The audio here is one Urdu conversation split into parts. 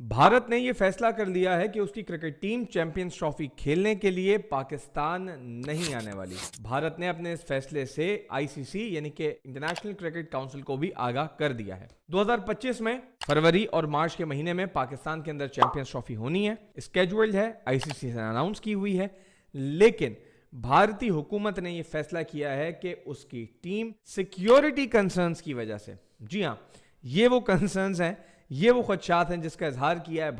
بھارت نے یہ فیصلہ کر لیا ہے کہ اس کی کرکٹ ٹیم چیمپئنز ٹرافی کھیلنے کے لیے پاکستان نہیں آنے والی۔ بھارت نے اپنے اس فیصلے سے آئی سی سی یعنی کہ انٹرنیشنل کرکٹ کونسل کو بھی آگاہ کر دیا ہے۔ 2025 میں فروری اور مارچ کے مہینے میں پاکستان کے اندر چیمپئنز ٹرافی ہونی ہے، اسکیجولڈ ہے، آئی سی سی سے اناؤنس کی ہوئی ہے، لیکن بھارتی حکومت نے یہ فیصلہ کیا ہے کہ اس کی ٹیم سیکیورٹی کنسرنز کی وجہ سے، جی ہاں، یہ وہ کنسرنز ہیں، یہ وہ خدشات ہیں جس کا اظہار کیا ہے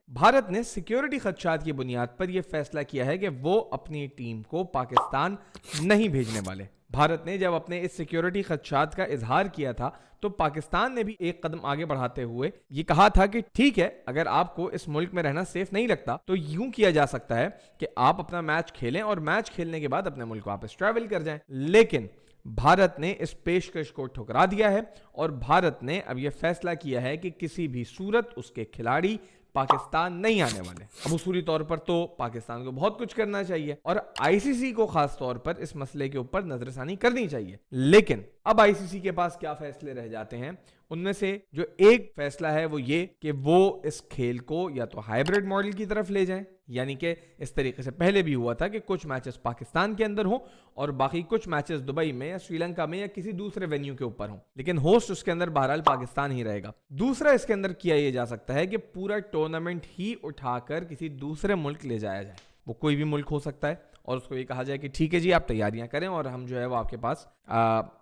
بھارت نے سیکیورٹی خدشات کی بنیاد پر یہ فیصلہ کیا ہے کہ وہ اپنی ٹیم کو پاکستان نہیں بھیجنے والے۔ بھارت نے جب اپنے اس سیکیورٹی خدشات کا اظہار کیا تھا تو پاکستان نے بھی ایک قدم آگے بڑھاتے ہوئے یہ کہا تھا کہ ٹھیک ہے، اگر آپ کو اس ملک میں رہنا سیف نہیں لگتا تو یوں کیا جا سکتا ہے کہ آپ اپنا میچ کھیلیں اور میچ کھیلنے کے بعد اپنے ملک واپس ٹریول کر جائیں۔ لیکن بھارت نے اس پیشکش کو ٹھکرا دیا ہے اور بھارت نے اب یہ فیصلہ کیا ہے کہ کسی بھی صورت اس کے کھلاڑی پاکستان نہیں آنے والے۔ اب اصولی طور پر تو پاکستان کو بہت کچھ کرنا چاہیے اور آئی سی سی کو خاص طور پر اس مسئلے کے اوپر نظر ثانی کرنی چاہیے، لیکن اب آئی سی سی کے پاس کیا فیصلے رہ جاتے ہیں؟ ان میں سے جو ایک فیصلہ ہے وہ یہ کہ وہ اس کھیل کو یا تو ہائیبرڈ ماڈل کی طرف لے جائیں، یعنی کہ اس طریقے سے پہلے بھی ہوا تھا کہ کچھ میچز پاکستان کے اندر ہوں اور باقی کچھ میچز دبئی میں یا سری لنکا میں یا کسی دوسرے وینیو کے اوپر ہوں، لیکن ہوسٹ اس کے اندر بہرحال پاکستان ہی رہے گا۔ دوسرا اس کے اندر کیا یہ جا سکتا ہے کہ پورا ٹورنامنٹ ہی اٹھا کر کسی دوسرے ملک لے جایا جائے، وہ کوئی بھی ملک ہو سکتا ہے، اور اس کو یہ کہا جائے کہ ٹھیک ہے جی آپ تیاریاں کریں اور ہم جو ہے وہ آپ کے پاس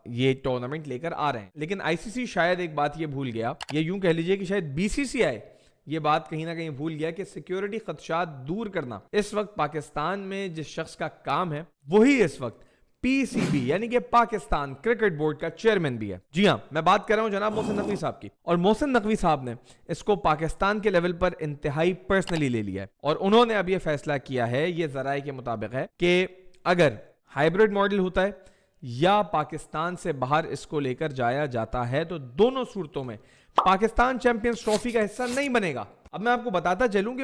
یہ ٹورنامنٹ لے کر آ رہے ہیں۔ لیکن آئی سی سی شاید ایک بات یہ بھول گیا، یا یوں کہہ لیجئے کہ شاید بی سی سی آئی یہ بات کہیں نہ کہیں بھول گیا کہ سیکیورٹی خدشات دور کرنا اس وقت پاکستان میں جس شخص کا کام ہے وہی اس وقت پی سی بی یعنی کہ پاکستان کرکٹ بورڈ کا چیئرمین بھی ہے۔ جی ہاں، میں بات کر رہا ہوں جناب محسن نقوی صاحب کی، اور محسن نقوی صاحب نے اس کو پاکستان کے لیول پر انتہائی پرسنلی لے لیا ہے اور انہوں نے اب یہ فیصلہ کیا ہے، یہ ذرائع کے مطابق ہے، کہ اگر ہائیبرڈ ماڈل ہوتا ہے یا پاکستان سے باہر اس کو لے کر جایا جاتا ہے تو دونوں صورتوں میں پاکستان چیمپئنز ٹرافی کا حصہ نہیں بنے گا۔ اب میں آپ کو بتاتا چلوں کہ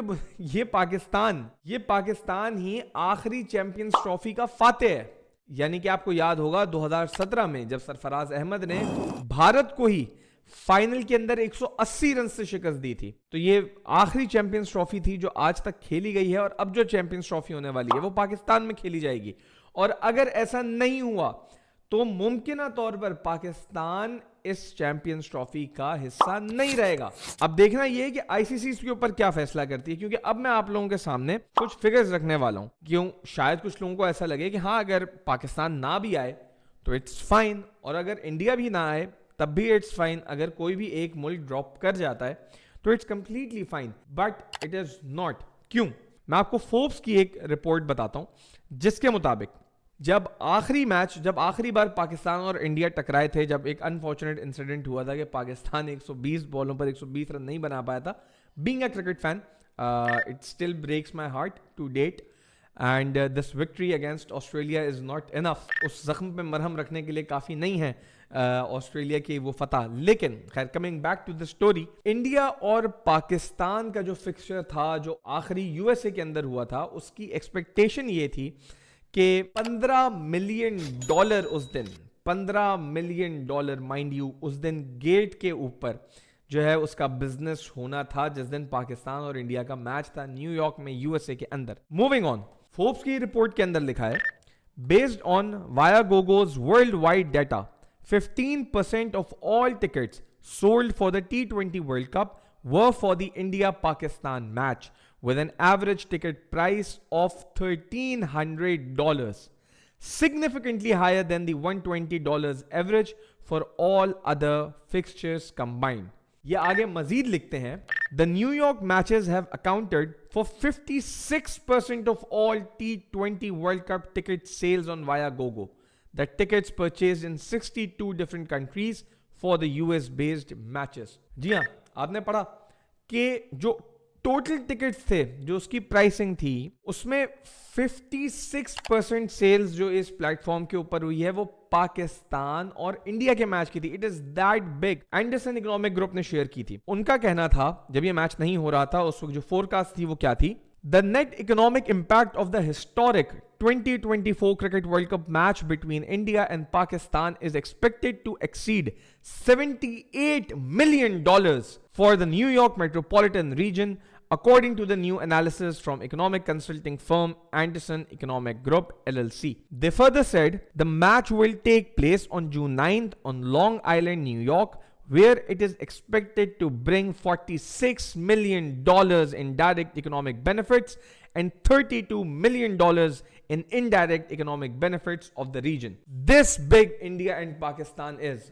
یہ پاکستان ہی آخری چیمپئنز ٹرافی کا فاتح ہے، یعنی کہ آپ کو یاد ہوگا 2017 میں جب سرفراز احمد نے بھارت کو ہی فائنل کے اندر 180 رن سے شکست دی تھی، تو یہ آخری چیمپئنز ٹرافی تھی جو آج تک کھیلی گئی ہے، اور اب جو چیمپئنز ٹرافی ہونے والی ہے وہ پاکستان میں کھیلی جائے گی، اور اگر ایسا نہیں ہوا تو ممکنہ طور پر پاکستان اس چیمپئنز ٹرافی کا حصہ نہیں رہے گا۔ اب دیکھنا یہ ہے کہ آئی سی سی اس کے اوپر کیا فیصلہ کرتی ہے، کیونکہ اب میں آپ لوگوں کے سامنے کچھ فگرز رکھنے والا ہوں، کیوں شاید کچھ لوگوں کو ایسا لگے کہ ہاں اگر پاکستان نہ بھی آئے تو اٹس فائن، اور اگر انڈیا بھی نہ آئے تب بھی اٹس فائن، اگر کوئی بھی ایک ملک ڈراپ کر جاتا ہے تو it's completely fine, but it is not. کیوں؟ میں آپ کو فوربس کی ایک رپورٹ بتاتا ہوں جس کے مطابق جب آخری بار پاکستان اور انڈیا ٹکرائے تھے، جب ایک انفارچونیٹ انسیڈنٹ ہوا تھا کہ پاکستان 120 بالوں پر 120 رن نہیں بنا پایا تھا، being a cricket fan it still breaks my heart to date, and this victory against Australia is not enough, اس زخم پہ مرہم رکھنے کے لیے کافی نہیں ہے آسٹریلیا کی وہ فتح۔ لیکن خیر، coming back to the story, India اور پاکستان کا جو فکسچر تھا جو آخری یو ایس اے کے اندر ہوا تھا، اس کی ایکسپیکٹیشن یہ تھی کہ $15 ملین اس دن، $15 ملین مائنڈ یو، اس دن گیٹ کے اوپر جو ہے اس کا بزنس ہونا تھا جس دن پاکستان اور انڈیا کا میچ تھا نیو یارک میں یو ایس اے کے اندر۔ موونگ آن، فوربس کی رپورٹ کے اندر لکھا ہے based on Viagogo's world wide data 15% of all tickets sold for the T20 World Cup were for the India-Pakistan match with an average ticket price of $1,300, significantly higher than the $120 average for all other fixtures combined. یہ آگے مزید لکھتے ہیں The New York matches have accounted for 56% of all T20 World Cup ticket sales on Viagogo. The tickets purchased in 62 different countries for the US based matches. جی ہاں، آپ نے پڑھا کہ جو ٹوٹل ٹکٹس تھے جو اس کی پرائسنگ تھی اس میں 56% سیلز جو اس پلیٹ فارم کے اوپر ہوئی ہے وہ پاکستان اور انڈیا کے میچ کی تھی۔ It is that big. Anderson economic group نے شیئر کی تھی، ان کا کہنا تھا جب یہ میچ نہیں ہو رہا تھا اس وقت جو فور کاسٹ تھی وہ کیا تھی، The net economic impact of the historic 2024 Cricket World Cup match between India and Pakistan is expected to exceed $78 million for the New York metropolitan region, according to the new analysis from economic consulting firm Anderson Economic Group LLC. They further said the match will take place on June 9th on Long Island, New York, where it is expected to bring $46 million in direct economic benefits and $32 million in indirect economic benefits of the region. This big India and Pakistan is.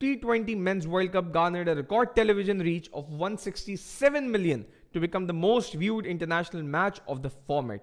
T20 Men's World Cup garnered a record television reach of 167 million to become the most viewed international match of the format.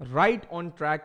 right on track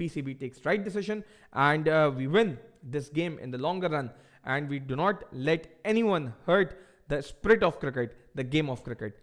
PCB takes right decision, and we win this game in the longer run, and we do not let anyone hurt the spirit of cricket, the game of cricket.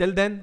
till then